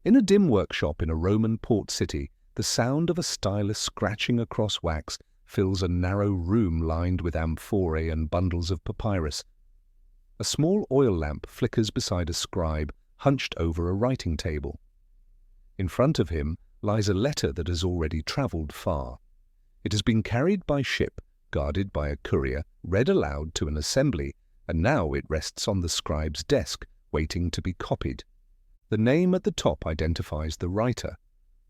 In a dim workshop in a Roman port city, the sound of a stylus scratching across wax fills a narrow room lined with amphorae and bundles of papyrus. A small oil lamp flickers beside a scribe hunched over a writing table. In front of him lies a letter that has already travelled far. It has been carried by ship, guarded by a courier, read aloud to an assembly, and now it rests on the scribe's desk, waiting to be copied. The name at the top identifies the writer,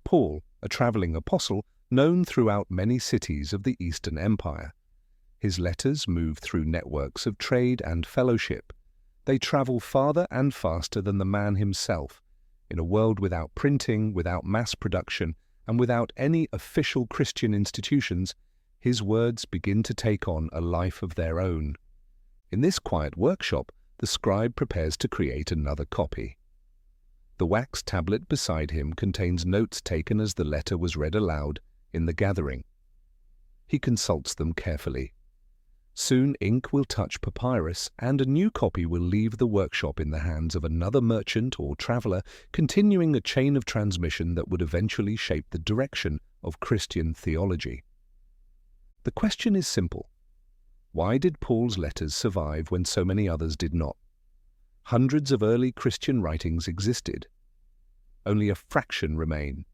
Paul, a travelling apostle known throughout many cities of the Eastern Empire. His letters move through networks of trade and fellowship. They travel farther and faster than the man himself. In a world without printing, without mass production, and without any official Christian institutions, his words begin to take on a life of their own. In this quiet workshop, the scribe prepares to create another copy. The wax tablet beside him contains notes taken as the letter was read aloud in the gathering. He consults them carefully. Soon ink will touch papyrus, and a new copy will leave the workshop in the hands of another merchant or traveller, continuing a chain of transmission that would eventually shape the direction of Christian theology. The question is simple. Why did Paul's letters survive when so many others did not? Hundreds of early Christian writings existed. Only a fraction remain.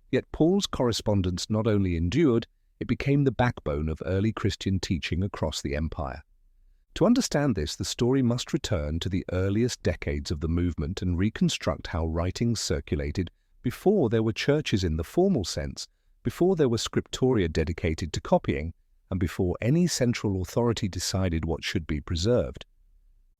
Yet Paul's correspondence not only endured, it became the backbone of early Christian teaching across the empire. To understand this, the story must return to the earliest decades of the movement and reconstruct how writings circulated before there were churches in the formal sense, before there were scriptoria dedicated to copying, and before any central authority decided what should be preserved.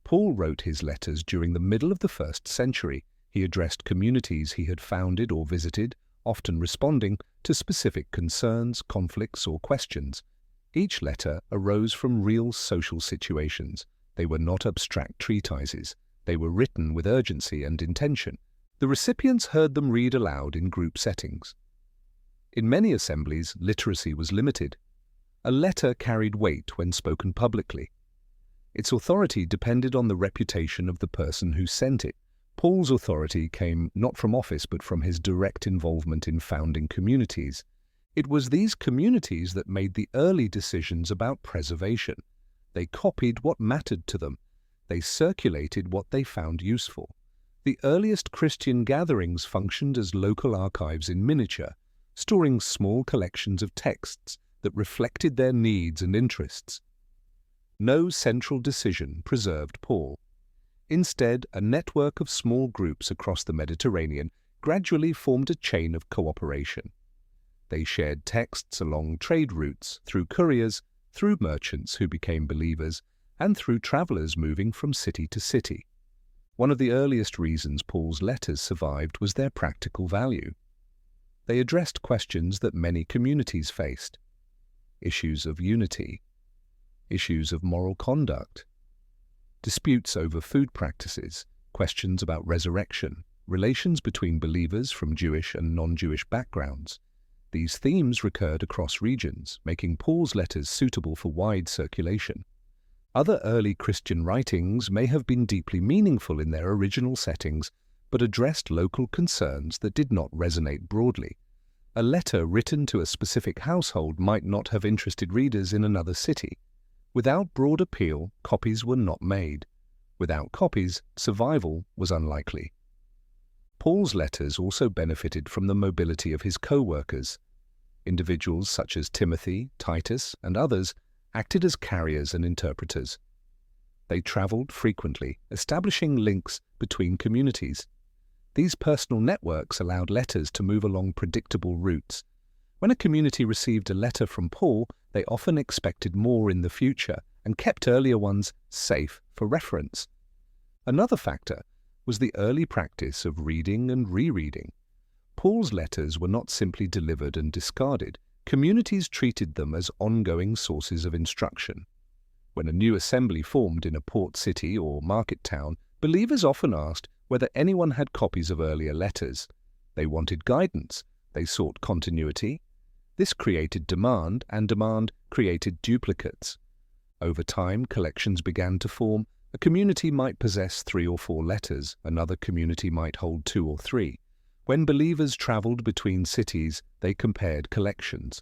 Paul wrote his letters during the middle of the 1st century. He addressed communities he had founded or visited, often responding to specific concerns, conflicts, or questions. Each letter arose from real social situations. They were not abstract treatises. They were written with urgency and intention. The recipients heard them read aloud in group settings. In many assemblies, literacy was limited. A letter carried weight when spoken publicly. Its authority depended on the reputation of the person who sent it. Paul's authority came not from office but from his direct involvement in founding communities. It was these communities that made the early decisions about preservation. They copied what mattered to them. They circulated what they found useful. The earliest Christian gatherings functioned as local archives in miniature, storing small collections of texts that reflected their needs and interests. No central decision preserved Paul. Instead, a network of small groups across the Mediterranean gradually formed a chain of cooperation. They shared texts along trade routes, through couriers, through merchants who became believers, and through travelers moving from city to city. One of the earliest reasons Paul's letters survived was their practical value. They addressed questions that many communities faced: issues of unity, issues of moral conduct, disputes over food practices, questions about resurrection, relations between believers from Jewish and non-Jewish backgrounds. These themes recurred across regions, making Paul's letters suitable for wide circulation. Other early Christian writings may have been deeply meaningful in their original settings, but addressed local concerns that did not resonate broadly. A letter written to a specific household might not have interested readers in another city. Without broad appeal, copies were not made. Without copies, survival was unlikely. Paul's letters also benefited from the mobility of his co-workers. Individuals such as Timothy, Titus, and others acted as carriers and interpreters. They traveled frequently, establishing links between communities. These personal networks allowed letters to move along predictable routes. When a community received a letter from Paul, they often expected more in the future and kept earlier ones safe for reference. Another factor was the early practice of reading and rereading. Paul's letters were not simply delivered and discarded. Communities treated them as ongoing sources of instruction. When a new assembly formed in a port city or market town, believers often asked whether anyone had copies of earlier letters. They wanted guidance. They sought continuity. This created demand, and demand created duplicates. Over time, collections began to form. A community might possess 3 or 4 letters, another community might hold 2 or 3. When believers traveled between cities, they compared collections.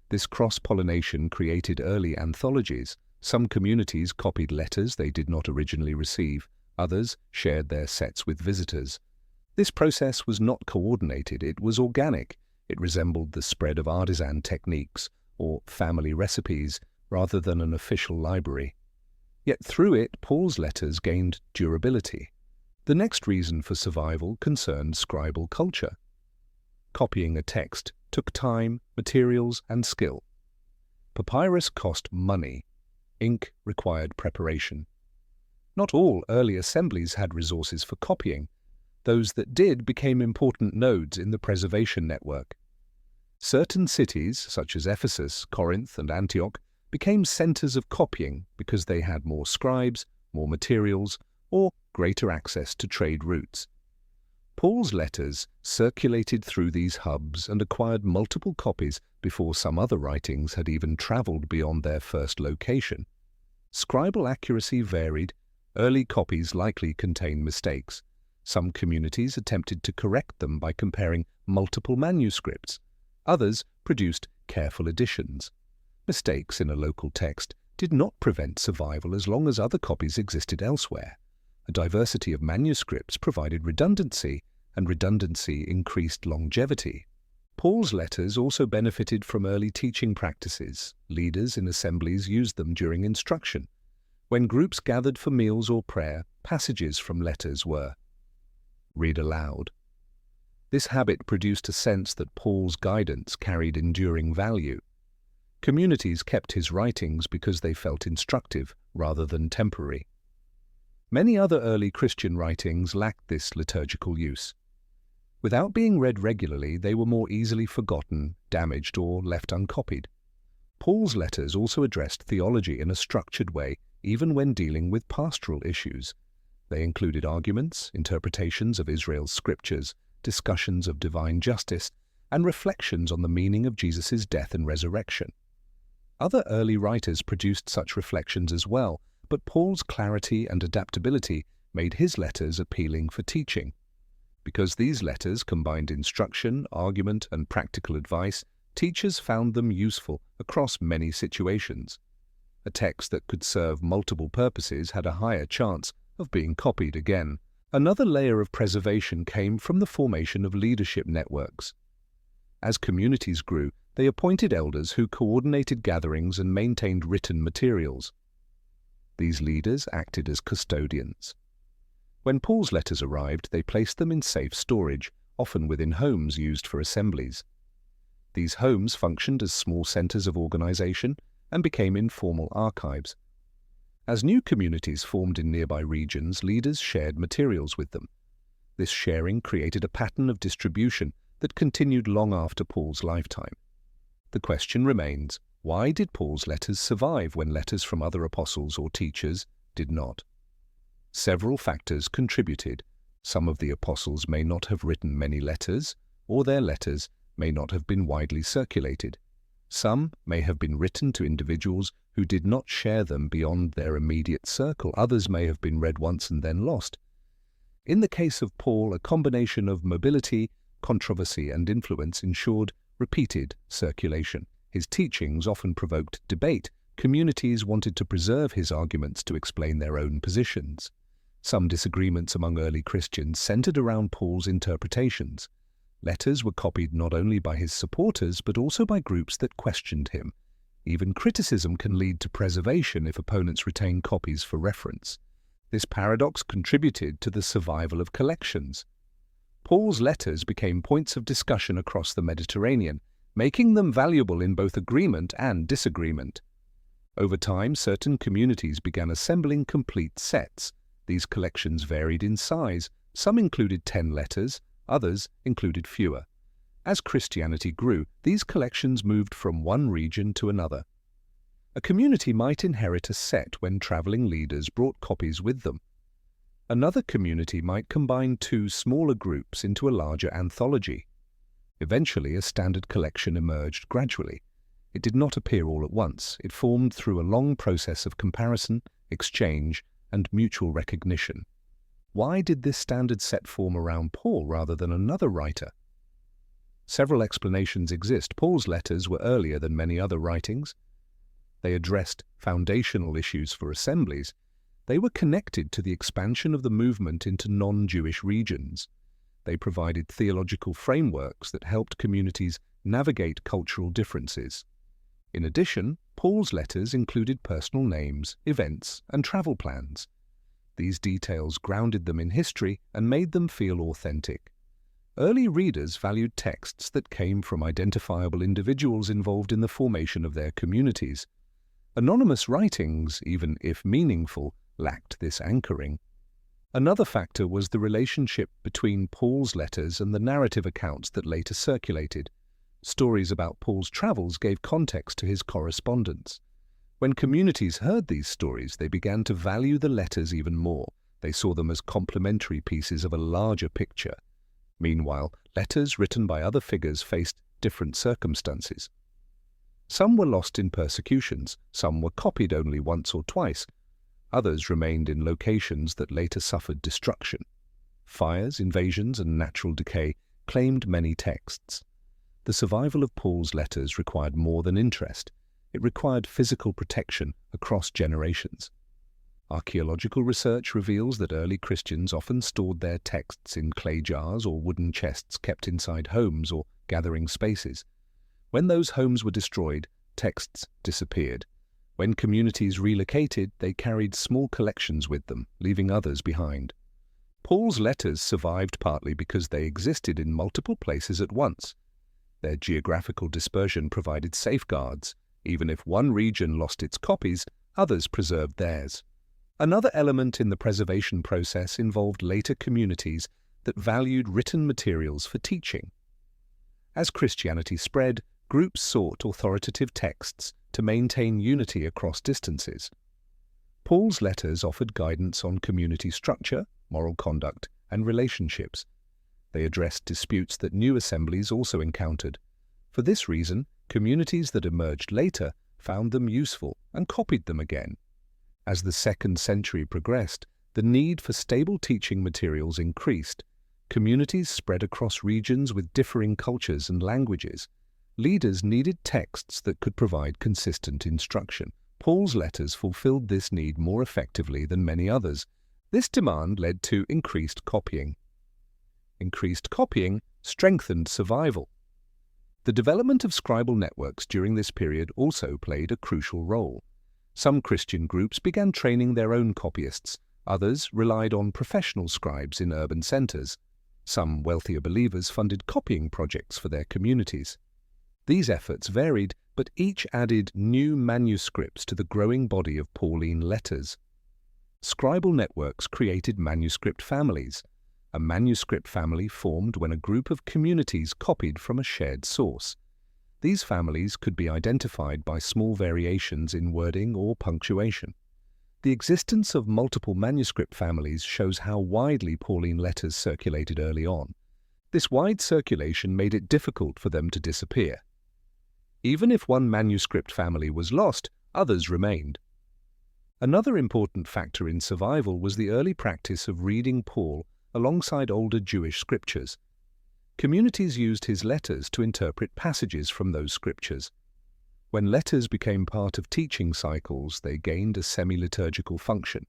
This cross-pollination created early anthologies. Some communities copied letters they did not originally receive. Others shared their sets with visitors. This process was not coordinated, it was organic. It resembled the spread of artisan techniques or family recipes rather than an official library. Yet through it, Paul's letters gained durability. The next reason for survival concerned scribal culture. Copying a text took time, materials, and skill. Papyrus cost money. Ink required preparation. Not all early assemblies had resources for copying. Those that did became important nodes in the preservation network. Certain cities, such as Ephesus, Corinth, and Antioch, became centers of copying because they had more scribes, more materials, or greater access to trade routes. Paul's letters circulated through these hubs and acquired multiple copies before some other writings had even traveled beyond their first location. Scribal accuracy varied. Early copies likely contained mistakes. Some communities attempted to correct them by comparing multiple manuscripts. Others produced careful additions. Mistakes in a local text did not prevent survival as long as other copies existed elsewhere. A diversity of manuscripts provided redundancy, and redundancy increased longevity. Paul's letters also benefited from early teaching practices. Leaders in assemblies used them during instruction. When groups gathered for meals or prayer, passages from letters were read aloud. This habit produced a sense that Paul's guidance carried enduring value. Communities kept his writings because they felt instructive rather than temporary. Many other early Christian writings lacked this liturgical use. Without being read regularly, they were more easily forgotten, damaged, or left uncopied. Paul's letters also addressed theology in a structured way, even when dealing with pastoral issues. They included arguments, interpretations of Israel's scriptures, discussions of divine justice, and reflections on the meaning of Jesus' death and resurrection. Other early writers produced such reflections as well, but Paul's clarity and adaptability made his letters appealing for teaching. Because these letters combined instruction, argument, and practical advice, teachers found them useful across many situations. A text that could serve multiple purposes had a higher chance of being copied again. Another layer of preservation came from the formation of leadership networks. As communities grew, they appointed elders who coordinated gatherings and maintained written materials. These leaders acted as custodians. When Paul's letters arrived, they placed them in safe storage, often within homes used for assemblies. These homes functioned as small centers of organization and became informal archives. As new communities formed in nearby regions, leaders shared materials with them. This sharing created a pattern of distribution that continued long after Paul's lifetime. The question remains, why did Paul's letters survive when letters from other apostles or teachers did not? Several factors contributed. Some of the apostles may not have written many letters, or their letters may not have been widely circulated. Some may have been written to individuals who did not share them beyond their immediate circle. Others may have been read once and then lost. In the case of Paul, a combination of mobility, controversy, and influence ensured repeated circulation. His teachings often provoked debate. Communities wanted to preserve his arguments to explain their own positions. Some disagreements among early Christians centered around Paul's interpretations. Letters were copied not only by his supporters but also by groups that questioned him. Even criticism can lead to preservation if opponents retain copies for reference. This paradox contributed to the survival of collections. Paul's letters became points of discussion across the Mediterranean, making them valuable in both agreement and disagreement. Over time, certain communities began assembling complete sets. These collections varied in size. Some included 10 letters, others included fewer. As Christianity grew, these collections moved from one region to another. A community might inherit a set when traveling leaders brought copies with them. Another community might combine two smaller groups into a larger anthology. Eventually, a standard collection emerged gradually. It did not appear all at once. It formed through a long process of comparison, exchange, and mutual recognition. Why did this standard set form around Paul rather than another writer? Several explanations exist. Paul's letters were earlier than many other writings. They addressed foundational issues for assemblies. They were connected to the expansion of the movement into non-Jewish regions. They provided theological frameworks that helped communities navigate cultural differences. In addition, Paul's letters included personal names, events, and travel plans. These details grounded them in history and made them feel authentic. Early readers valued texts that came from identifiable individuals involved in the formation of their communities. Anonymous writings, even if meaningful, lacked this anchoring. Another factor was the relationship between Paul's letters and the narrative accounts that later circulated. Stories about Paul's travels gave context to his correspondence. When communities heard these stories, they began to value the letters even more. They saw them as complementary pieces of a larger picture. Meanwhile, letters written by other figures faced different circumstances. Some were lost in persecutions, some were copied only once or twice, others remained in locations that later suffered destruction. Fires, invasions, and natural decay claimed many texts. The survival of Paul's letters required more than interest. It required physical protection across generations. Archaeological research reveals that early Christians often stored their texts in clay jars or wooden chests kept inside homes or gathering spaces. When those homes were destroyed, texts disappeared. When communities relocated, they carried small collections with them, leaving others behind. Paul's letters survived partly because they existed in multiple places at once. Their geographical dispersion provided safeguards. Even if one region lost its copies, others preserved theirs. Another element in the preservation process involved later communities that valued written materials for teaching. As Christianity spread, groups sought authoritative texts to maintain unity across distances. Paul's letters offered guidance on community structure, moral conduct, and relationships. They addressed disputes that new assemblies also encountered. For this reason, communities that emerged later found them useful and copied them again. As the 2nd century progressed, the need for stable teaching materials increased. Communities spread across regions with differing cultures and languages. Leaders needed texts that could provide consistent instruction. Paul's letters fulfilled this need more effectively than many others. This demand led to increased copying. Increased copying strengthened survival. The development of scribal networks during this period also played a crucial role. Some Christian groups began training their own copyists. Others relied on professional scribes in urban centers. Some wealthier believers funded copying projects for their communities. These efforts varied, but each added new manuscripts to the growing body of Pauline letters. Scribal networks created manuscript families. A manuscript family formed when a group of communities copied from a shared source. These families could be identified by small variations in wording or punctuation. The existence of multiple manuscript families shows how widely Pauline letters circulated early on. This wide circulation made it difficult for them to disappear. Even if one manuscript family was lost, others remained. Another important factor in survival was the early practice of reading Paul alongside older Jewish scriptures. Communities used his letters to interpret passages from those scriptures. When letters became part of teaching cycles, they gained a semi-liturgical function.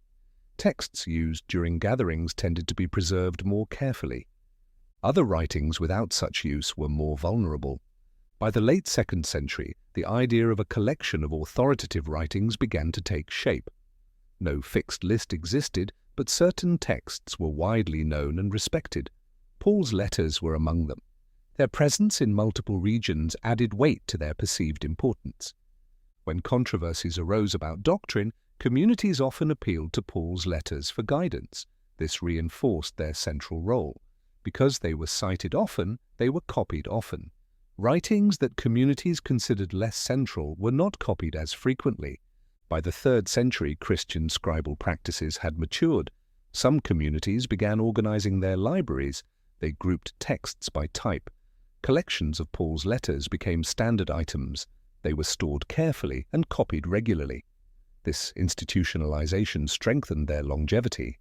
Texts used during gatherings tended to be preserved more carefully. Other writings without such use were more vulnerable. By the late 2nd century, the idea of a collection of authoritative writings began to take shape. No fixed list existed, but certain texts were widely known and respected. Paul's letters were among them. Their presence in multiple regions added weight to their perceived importance. When controversies arose about doctrine, communities often appealed to Paul's letters for guidance. This reinforced their central role. Because they were cited often, they were copied often. Writings that communities considered less central were not copied as frequently. By the 3rd century, Christian scribal practices had matured. Some communities began organizing their libraries. They grouped texts by type. Collections of Paul's letters became standard items. They were stored carefully and copied regularly. This institutionalization strengthened their longevity.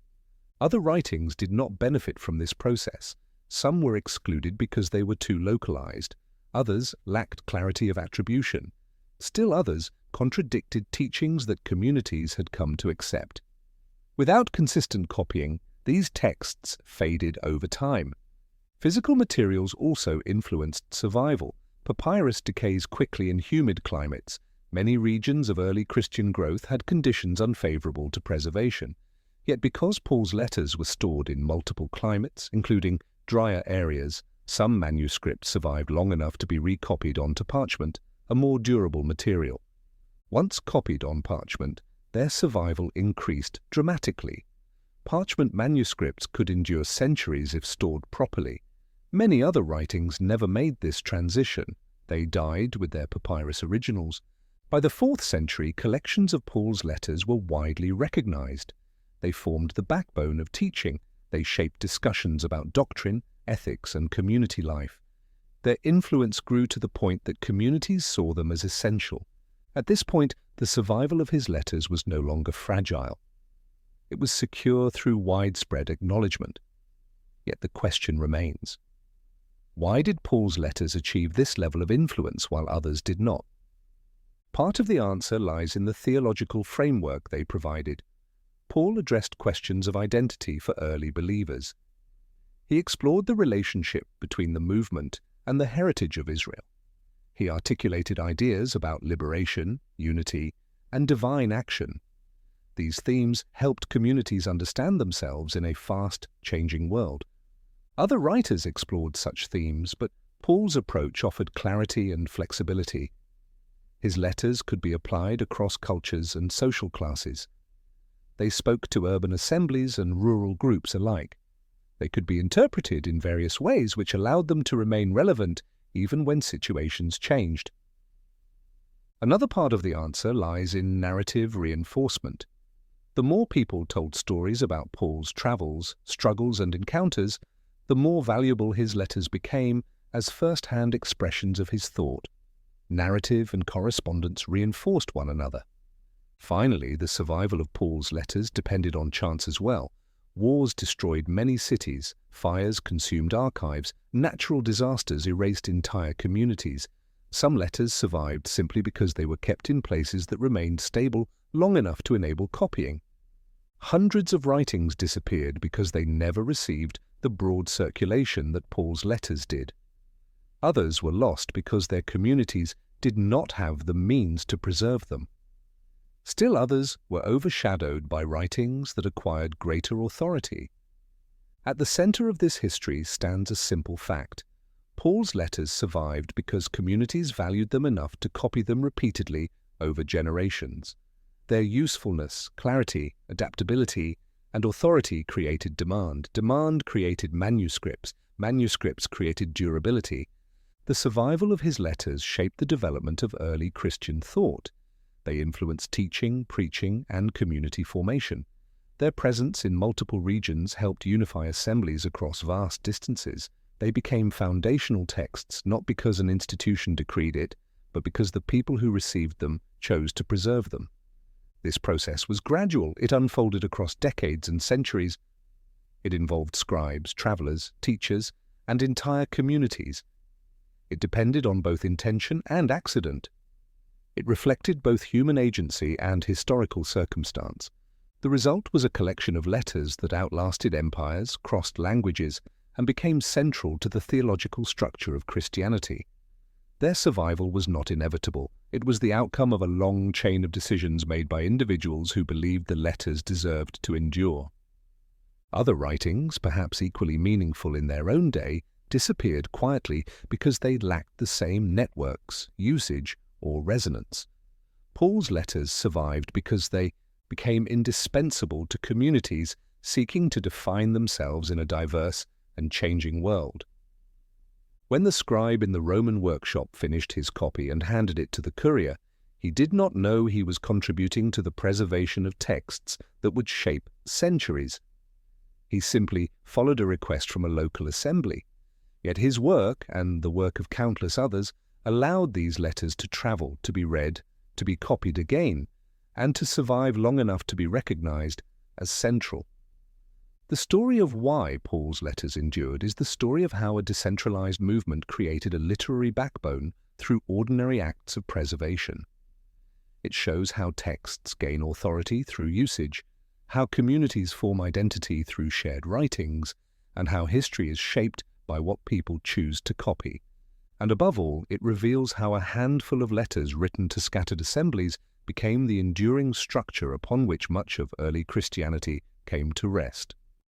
Other writings did not benefit from this process. Some were excluded because they were too localized. Others lacked clarity of attribution. Still others contradicted teachings that communities had come to accept. Without consistent copying, these texts faded over time. Physical materials also influenced survival. Papyrus decays quickly in humid climates. Many regions of early Christian growth had conditions unfavorable to preservation. Yet because Paul's letters were stored in multiple climates, including drier areas, some manuscripts survived long enough to be recopied onto parchment, a more durable material. Once copied on parchment, their survival increased dramatically. Parchment manuscripts could endure centuries if stored properly. Many other writings never made this transition. They died with their papyrus originals. By the 4th century, collections of Paul's letters were widely recognized. They formed the backbone of teaching. They shaped discussions about doctrine, ethics, and community life. Their influence grew to the point that communities saw them as essential. At this point, the survival of his letters was no longer fragile. It was secure through widespread acknowledgement. Yet the question remains: why did Paul's letters achieve this level of influence while others did not? Part of the answer lies in the theological framework they provided. Paul addressed questions of identity for early believers. He explored the relationship between the movement and the heritage of Israel. He articulated ideas about liberation, unity, and divine action. These themes helped communities understand themselves in a fast-changing world. Other writers explored such themes, but Paul's approach offered clarity and flexibility. His letters could be applied across cultures and social classes. They spoke to urban assemblies and rural groups alike. They could be interpreted in various ways which allowed them to remain relevant even when situations changed. Another part of the answer lies in narrative reinforcement. The more people told stories about Paul's travels, struggles, and encounters, the more valuable his letters became as first-hand expressions of his thought. Narrative and correspondence reinforced one another. Finally, the survival of Paul's letters depended on chance as well. Wars destroyed many cities, fires consumed archives, natural disasters erased entire communities. Some letters survived simply because they were kept in places that remained stable long enough to enable copying. Hundreds of writings disappeared because they never received the broad circulation that Paul's letters did. Others were lost because their communities did not have the means to preserve them. Still others were overshadowed by writings that acquired greater authority. At the center of this history stands a simple fact. Paul's letters survived because communities valued them enough to copy them repeatedly over generations. Their usefulness, clarity, adaptability, and authority created demand. Demand created manuscripts. Manuscripts created durability. The survival of his letters shaped the development of early Christian thought. They influenced teaching, preaching, and community formation. Their presence in multiple regions helped unify assemblies across vast distances. They became foundational texts not because an institution decreed it, but because the people who received them chose to preserve them. This process was gradual. It unfolded across decades and centuries. It involved scribes, travelers, teachers, and entire communities. It depended on both intention and accident. It reflected both human agency and historical circumstance. The result was a collection of letters that outlasted empires, crossed languages, and became central to the theological structure of Christianity. Their survival was not inevitable. It was the outcome of a long chain of decisions made by individuals who believed the letters deserved to endure. Other writings, perhaps equally meaningful in their own day, disappeared quietly because they lacked the same networks, usage, or resonance. Paul's letters survived because they became indispensable to communities seeking to define themselves in a diverse and changing world. When the scribe in the Roman workshop finished his copy and handed it to the courier, he did not know he was contributing to the preservation of texts that would shape centuries. He simply followed a request from a local assembly. Yet his work, and the work of countless others, allowed these letters to travel, to be read, to be copied again, and to survive long enough to be recognized as central. The story of why Paul's letters endured is the story of how a decentralized movement created a literary backbone through ordinary acts of preservation. It shows how texts gain authority through usage, how communities form identity through shared writings, and how history is shaped by what people choose to copy. And above all, it reveals how a handful of letters written to scattered assemblies became the enduring structure upon which much of early Christianity came to rest.